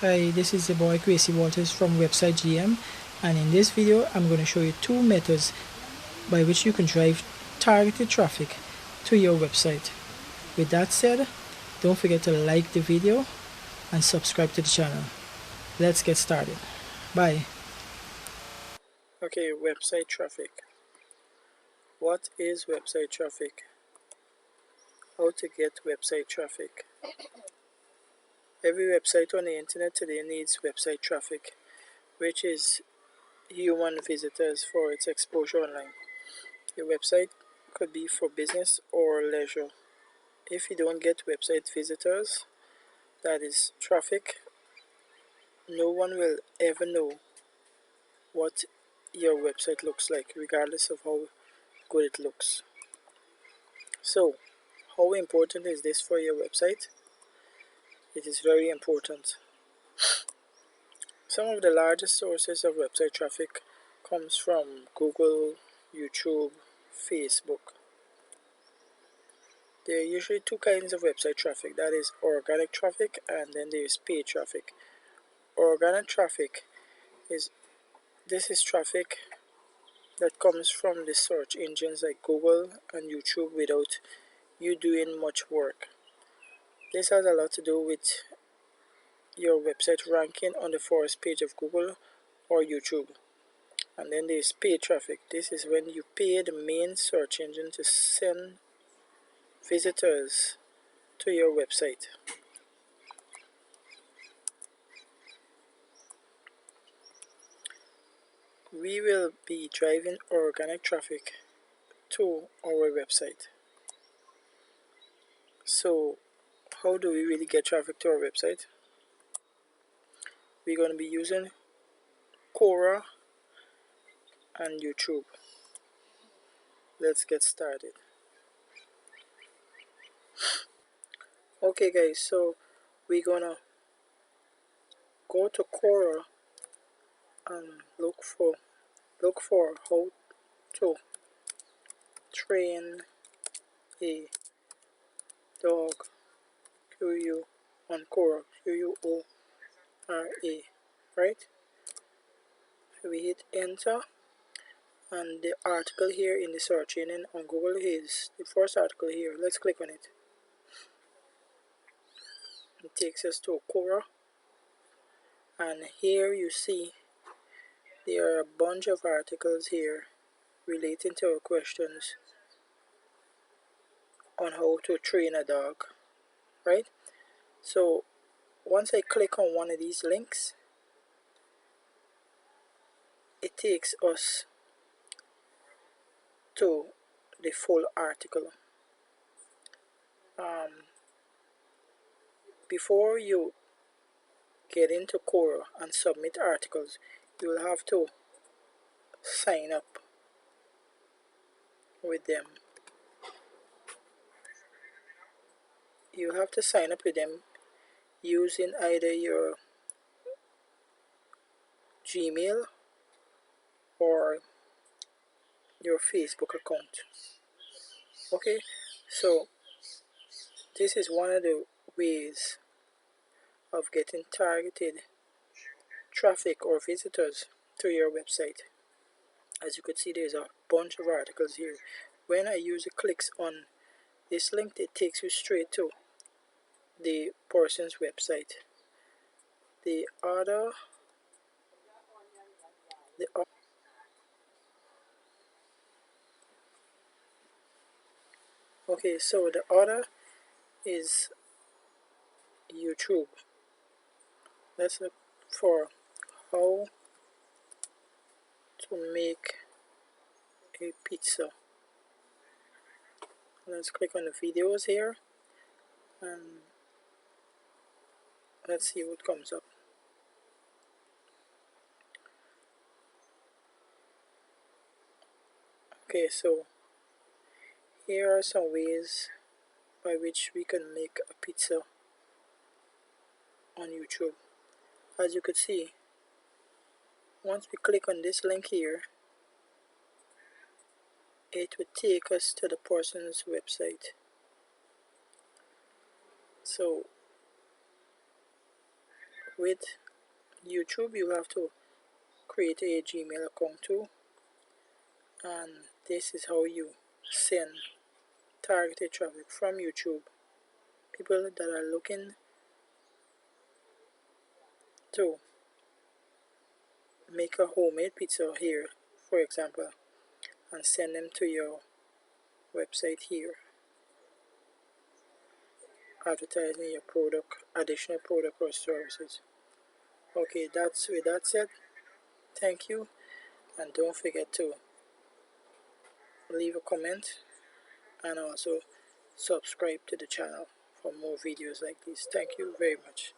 Hi, this is your boy Gracie Walters from Website GM, and in this video I'm going to show you two methods by which you can drive targeted traffic to your website. With that said, don't forget to like the video and subscribe to the channel. Let's get started. Bye. Okay, website traffic. What is website traffic? How to get website traffic? Every website on the internet today needs website traffic, which is human visitors for its exposure online. Your website could be for business or leisure. If you don't get website visitors, that is traffic, no one will ever know what your website looks like, regardless of how good it looks. So, how important is this for your website? It is very important. Some of the largest sources of website traffic comes from Google, YouTube, Facebook. There are usually two kinds of website traffic, that is organic traffic and then there is paid traffic. Organic traffic is traffic that comes from the search engines like Google and YouTube without you doing much work. This has a lot to do with your website ranking on the first page of Google or YouTube. And then there is paid traffic. This is when you pay the main search engine to send visitors to your website. We will be driving organic traffic to our website. So how do we really get traffic to our website? We're going to be using Quora and YouTube. Let's get started. Okay guys, so we're gonna go to Quora and look for how to train a dog. Q-U on Quora, Q-U-O-R-A, right? So we hit enter, and the article here in the search engine on Google is the first article here. Let's click on it. It takes us to Quora, and here you see there are a bunch of articles here relating to our questions on how to train a dog, right? So once I click on one of these links, it takes us to the full article. Before you get into Quora and submit articles, you will have to sign up with them. You have to sign up with them using either your Gmail or your Facebook account. Okay, so this is one of the ways of getting targeted traffic or visitors to your website. As you can see, there's a bunch of articles here. When a user clicks on this link, it takes you straight to the person's website. Okay, so the other is YouTube. Let's look for how to make a pizza. Let's click on the videos here and let's see what comes up. Okay, so here are some ways by which we can make a pizza on YouTube. As you could see, once we click on this link here, it would take us to the person's website. So With YouTube, you have to create a Gmail account too, and this is how you send targeted traffic from YouTube. People that are looking to make a homemade pizza here, for example, and send them to your website here, advertising your product, additional product or services. Okay, that's with that said, thank you, and don't forget to leave a comment and also subscribe to the channel for more videos like this. Thank you very much.